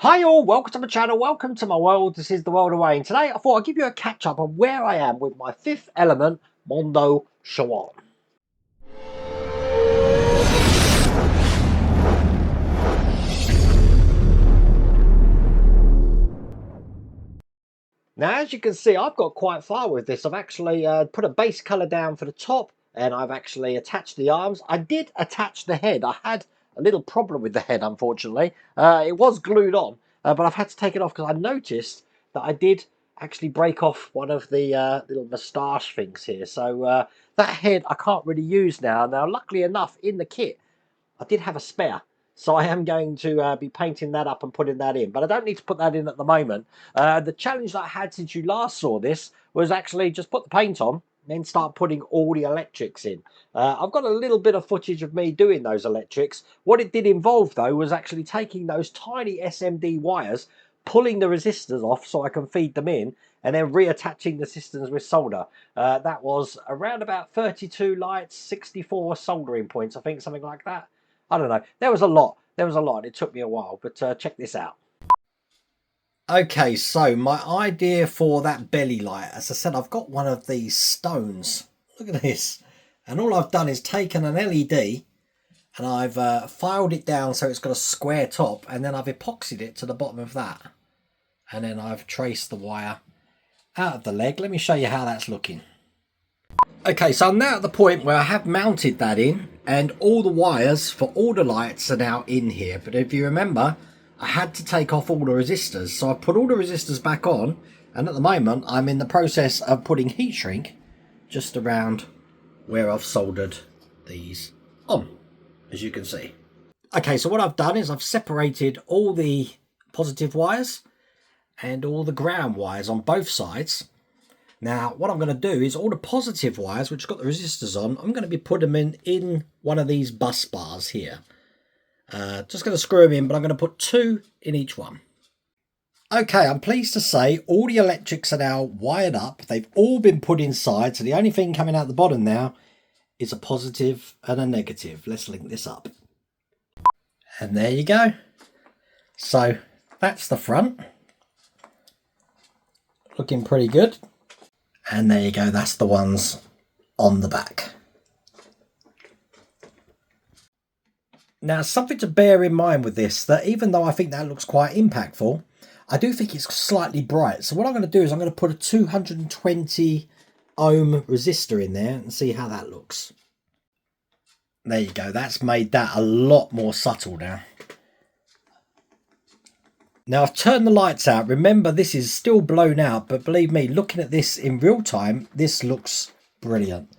Hi all, welcome to my channel, welcome to my world. This is the world of Wayne. Today I thought I'd give you a catch up on where I am with my fifth element, Mondoshawan. Now as you can see, I've got quite far with this. I've actually put a base colour down for the top and I've actually attached the arms. I did attach the head. I had a little problem with the head, unfortunately. It was glued on, but I've had to take it off because I noticed that I did actually break off one of the little moustache things here. So that head I can't really use now. Now, luckily enough, in the kit, I did have a spare. So I am going to be painting that up and putting that in. But I don't need to put that in at the moment. The challenge that I had since you last saw this was actually just put the paint on, then start putting all the electrics in. I've got a little bit of footage of me doing those electrics. What it did involve, though, was actually taking those tiny SMD wires, pulling the resistors off so I can feed them in, and then reattaching the systems with solder. That was around about 32 lights, 64 soldering points, I think, something like that. I don't know. There was a lot. There was a lot. It took me a while, but check this out. Okay, so my idea for that belly light, as I said, I've got one of these stones. Look at this. And all I've done is taken an LED and I've filed it down so it's got a square top, and then I've epoxied it to the bottom of that. And then I've traced the wire out of the leg. Let me show you how that's looking. Okay, so I'm now at the point where I have mounted that in, and all the wires for all the lights are now in here. But if you remember, I had to take off all the resistors, so I put all the resistors back on, and at the moment I'm in the process of putting heat shrink just around where I've soldered these on, as you can see. Okay, so what I've done is I've separated all the positive wires and all the ground wires on both sides. Now, what I'm going to do is all the positive wires, which have got the resistors on, I'm going to be putting them in one of these bus bars here. Just going to screw them in, but I'm going to put two in each one. Okay, I'm pleased to say all the electrics are now wired up. They've all been put inside, so the only thing coming out the bottom now is a positive and a negative. Let's link this up. And there you go. So that's the front. Looking pretty good. And there you go, that's the ones on the back. Now, something to bear in mind with this, that even though I think that looks quite impactful, I do think it's slightly bright. So what I'm going to do is I'm going to put a 220 ohm resistor in there and see how that looks. There you go, that's made that a lot more subtle now. Now I've turned the lights out. Remember, this is still blown out, but believe me, looking at this in real time, this looks brilliant.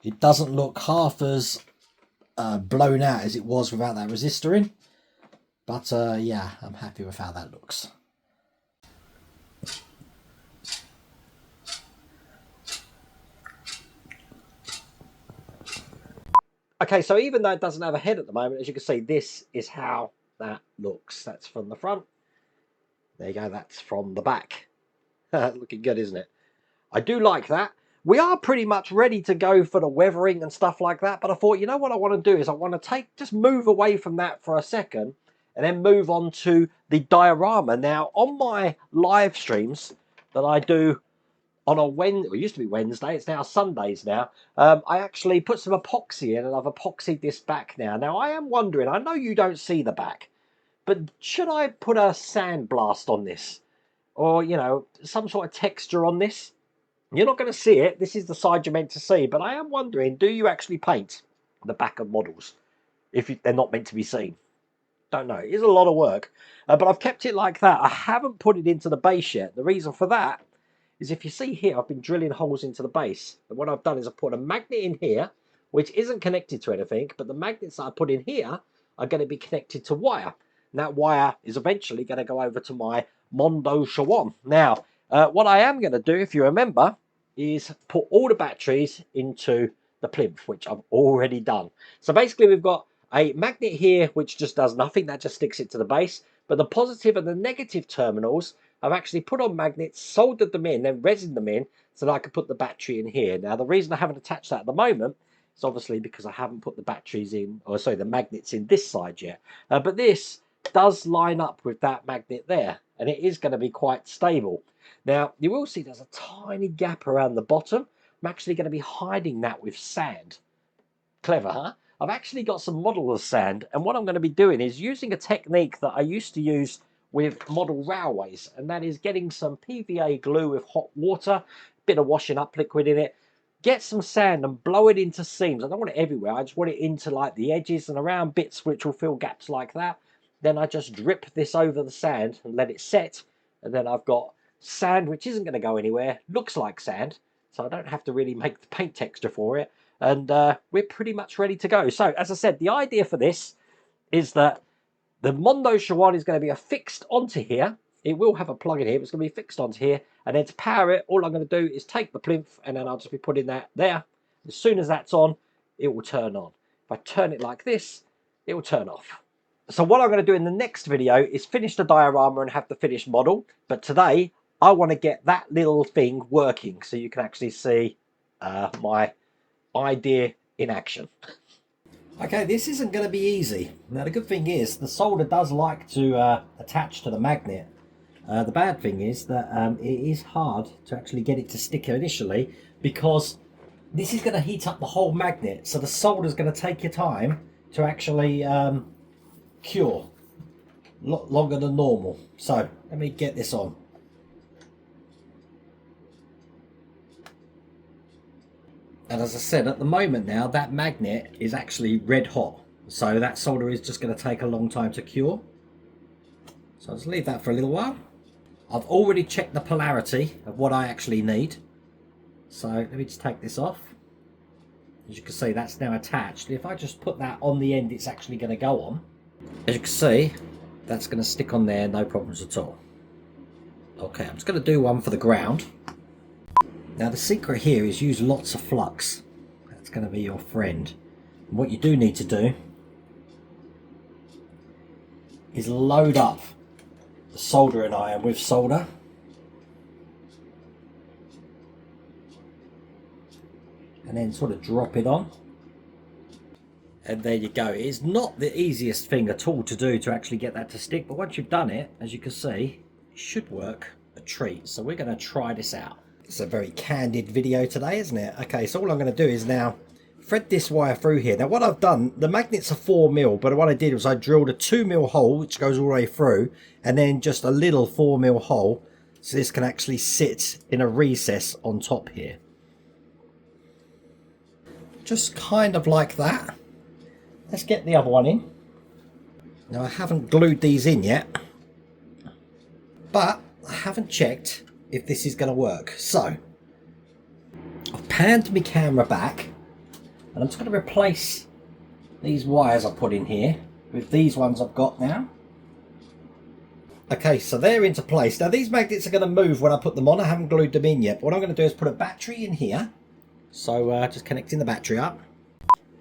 It doesn't look half as blown out as it was without that resistor in. But yeah, I'm happy with how that looks. Okay, so even though it doesn't have a head at the moment, as you can see, this is how that looks. That's from the front. There you go, that's from the back. Looking good, isn't it? I do like that. We are pretty much ready to go for the weathering and stuff like that, but I thought, you know what I want to do is I want to just move away from that for a second and then move on to the diorama. Now, on my live streams that I do on a Wednesday, it used to be Wednesday, it's now Sundays now, I actually put some epoxy in and I've epoxied this back now. Now, I am wondering, I know you don't see the back, but should I put a sandblast on this? Or, you know, some sort of texture on this? You're not going to see it. This is the side you're meant to see. But I am wondering, do you actually paint the back of models if they're not meant to be seen? Don't know. It is a lot of work. But I've kept it like that. I haven't put it into the base yet. The reason for that is if you see here, I've been drilling holes into the base. And what I've done is I've put a magnet in here, which isn't connected to anything. But the magnets that I put in here are going to be connected to wire. And that wire is eventually going to go over to my Mondoshawan. Now, what I am going to do, if you remember, is put all the batteries into the plinth, which I've already done. So basically we've got a magnet here which just does nothing, that just sticks it to the base, but the positive and the negative terminals I've actually put on magnets, soldered them in, then resin them in so that I can put the battery in here. Now the reason I haven't attached that at the moment is obviously because I haven't put the batteries in, or sorry, the magnets in this side yet. But this does line up with that magnet there, and it is going to be quite stable. Now, you will see there's a tiny gap around the bottom. I'm actually going to be hiding that with sand. Clever, huh? I've actually got some model sand, and what I'm going to be doing is using a technique that I used to use with model railways, and that is getting some PVA glue with hot water, bit of washing up liquid in it, get some sand and blow it into seams. I don't want it everywhere, I just want it into like the edges and around bits which will fill gaps like that. Then I just drip this over the sand and let it set, and then I've got sand which isn't going to go anywhere, looks like sand, so I don't have to really make the paint texture for it, and we're pretty much ready to go. So as I said, the idea for this is that the Mondoshawan is going to be affixed onto here. It will have a plug in here, but it's going to be fixed onto here, and then to power it, all I'm going to do is take the plinth, and then I'll just be putting that there. As soon as that's on, it will turn on. If I turn it like this, it will turn off. So what I'm going to do in the next video is finish the diorama and have the finished model, but today I want to get that little thing working so you can actually see my idea in action. Okay, this isn't going to be easy. Now the good thing is the solder does like to attach to the magnet. The bad thing is that it is hard to actually get it to stick initially, because this is going to heat up the whole magnet, so the solder is going to take your time to actually cure. A lot longer than normal. So let me get this on. And as I said, at the moment now, that magnet is actually red hot. So that solder is just going to take a long time to cure. So I'll just leave that for a little while. I've already checked the polarity of what I actually need. So let me just take this off. As you can see, that's now attached. If I just put that on the end, it's actually going to go on. As you can see, that's going to stick on there, no problems at all. Okay, I'm just going to do one for the ground. Now the secret here is use lots of flux. That's going to be your friend. And what you do need to do is load up the soldering iron with solder. And then sort of drop it on. And there you go. It's not the easiest thing at all to do to actually get that to stick, but once you've done it, as you can see, it should work a treat. So we're going to try this out. It's a very candid video today, isn't it? Okay, so all I'm going to do is now thread this wire through here. Now what I've done, the magnets are 4mm, but what I did was I drilled a 2mm hole, which goes all the way through, and then just a little 4mm hole, so this can actually sit in a recess on top here. Just kind of like that. Let's get the other one in. Now I haven't glued these in yet, but I haven't checked if this is going to work. So I've panned my camera back, and I'm just going to replace these wires I put in here with these ones I've got now. Okay, so they're into place. Now these magnets are going to move when I put them on. I haven't glued them in yet, but what I'm going to do is put a battery in here. So just connecting the battery up.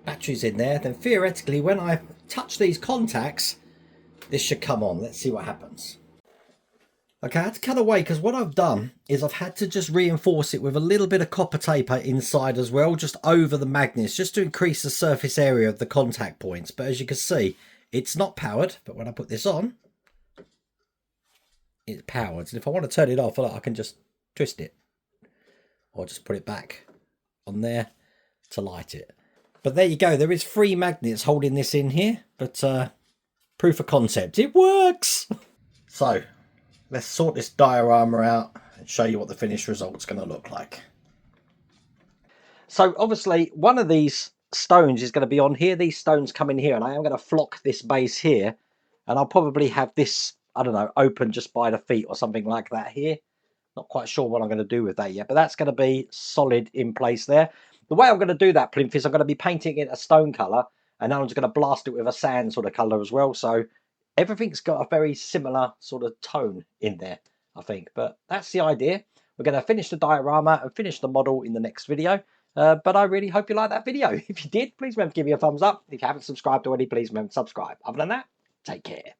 Battery's in there. Then theoretically when I touch these contacts, this should come on. Let's see what happens. Okay, I had to cut away because what I've done is I've had to just reinforce it with a little bit of copper tape inside as well, just over the magnets, just to increase the surface area of the contact points. But as you can see, it's not powered, but when I put this on, it's powered. And if I want to turn it off, I can just twist it, or just put it back on there to light it. But there you go, there is 3 magnets holding this in here, but proof of concept, it works. So let's sort this diorama out and show you what the finished result's going to look like. So obviously one of these stones is going to be on here. These stones come in here, and I am going to flock this base here, and I'll probably have this, I don't know, open just by the feet or something like that here. Not quite sure what I'm going to do with that yet, but that's going to be solid in place there. The way I'm going to do that plinth is I'm going to be painting it a stone colour, and then I'm just going to blast it with a sand sort of colour as well. So everything's got a very similar sort of tone in there, I think. But that's the idea. We're going to finish the diorama and finish the model in the next video. But I really hope you liked that video. If you did, please remember to give me a thumbs up. If you haven't subscribed already, please remember to subscribe. Other than that, take care.